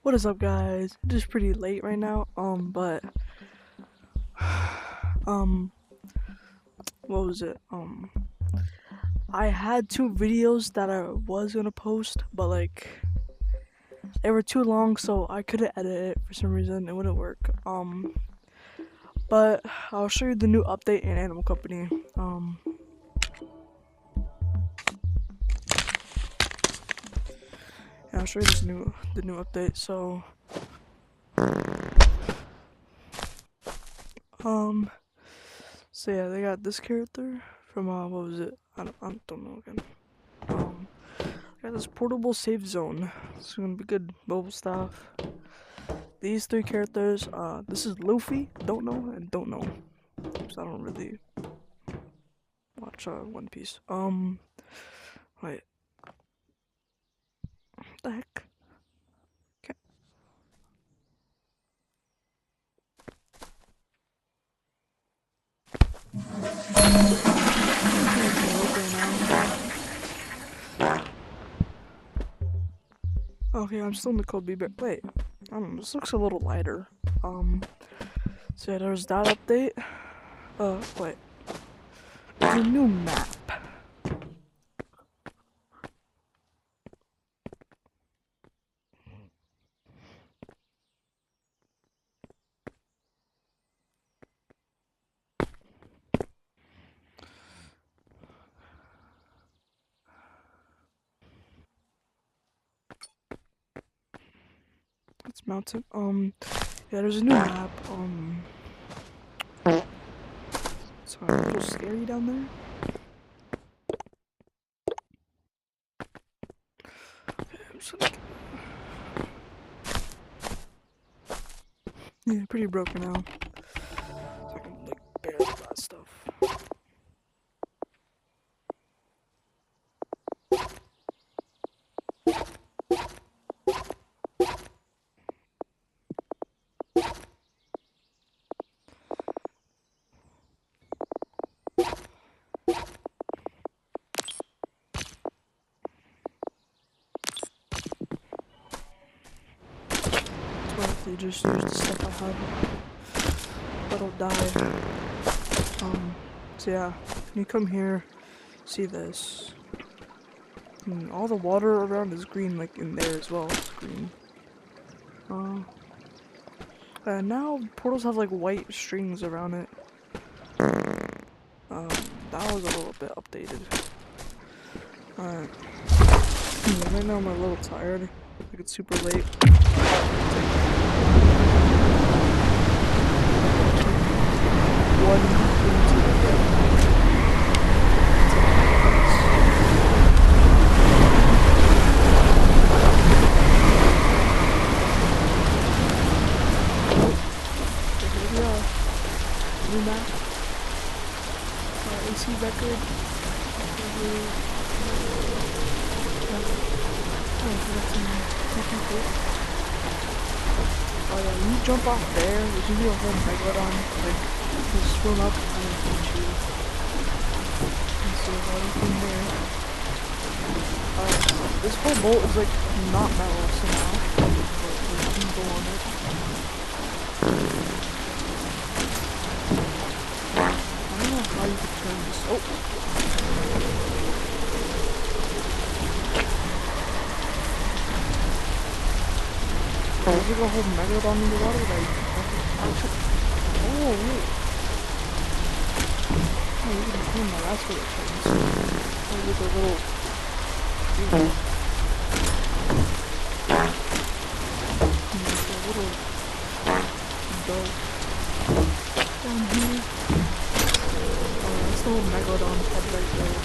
What is up, guys? It is pretty late right now. But um, what was it? I had two videos that I was gonna post, but like they were too long, so I couldn't edit it for some reason. It wouldn't work. But I'll show you the new update in Animal Company. Yeah, I'll show you the new update. So yeah, they got this character from what was it? I don't know again. Got this portable safe zone. It's gonna be good mobile stuff. These three characters. This is Luffy. Don't know and don't know. So I don't really watch One Piece. Wait. What the heck? Okay. Okay, I'm still in the Kobe Bear. Wait, I don't know. This looks a little lighter. So yeah, there's that update. Wait. There's a new map. It's mountain. Yeah, there's a new map. Sorry, a little scary down there. Yeah, pretty broken now. So I can like barely got stuff. They just use the stuff I have that'll die. So yeah, when you come here, see this. And all the water around is green, like in there as well. It's green. And now portals have like white strings around it. That was a little bit updated. Alright. Right now I'm a little tired. Like it's super late. New map. AC record. Oh yeah, when you jump off there, you can do a whole megalodon, like, you swim up and punch you. And so everything there. This whole boat is like not metal somehow, but you can go on it. I don't know how you could turn this. Oh! There's like a whole megalodon in the water, like, oh wait. Oh, you can turn that, that's what it turns. There's like a little... There's a little... boat down here. Oh, that's the whole megalodon head right there.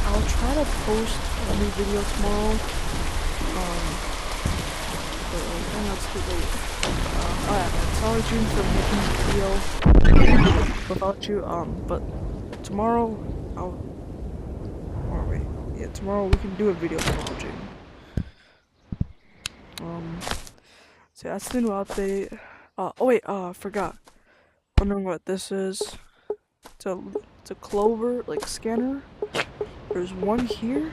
I'll try to post a new video tomorrow. But I know it's too late. Alright, sorry June for making this video without you. But tomorrow tomorrow we can do a video tomorrow, June. So that's the new update. Oh wait, I forgot. Wondering what this is. It's It's a clover, like, scanner. There's one here.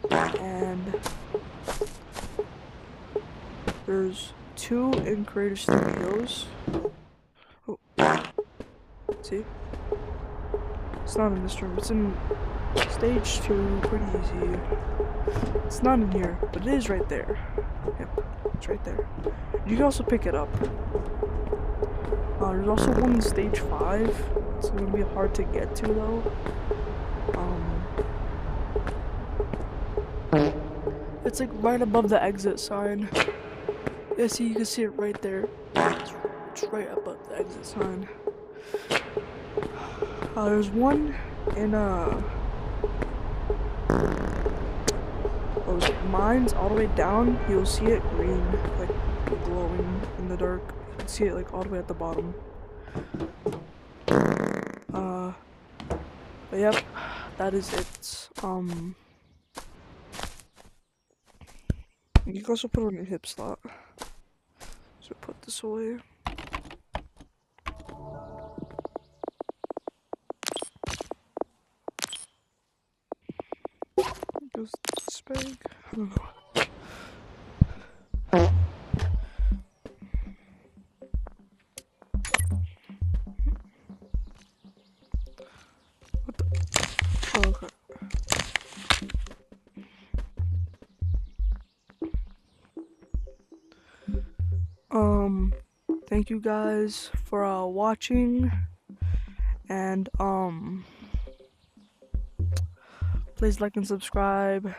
And there's 2 in Creator Studios. Oh. See? It's not in this room. It's in stage 2. Pretty easy. It's not in here, but it is right there. Yep, it's right there. You can also pick it up. There's also one in stage 5. It's gonna be hard to get to though. It's like right above the exit sign. Yeah, see, you can see it right there. It's right above the exit sign. There's one in those mines all the way down. You'll see it green, like glowing in the dark. You can see it like all the way at the bottom. But yep, that is it. You can also put it on your hip slot. So put this away. Goes this bag. I don't know. What the? Oh, okay. Thank you guys for watching, and please like and subscribe.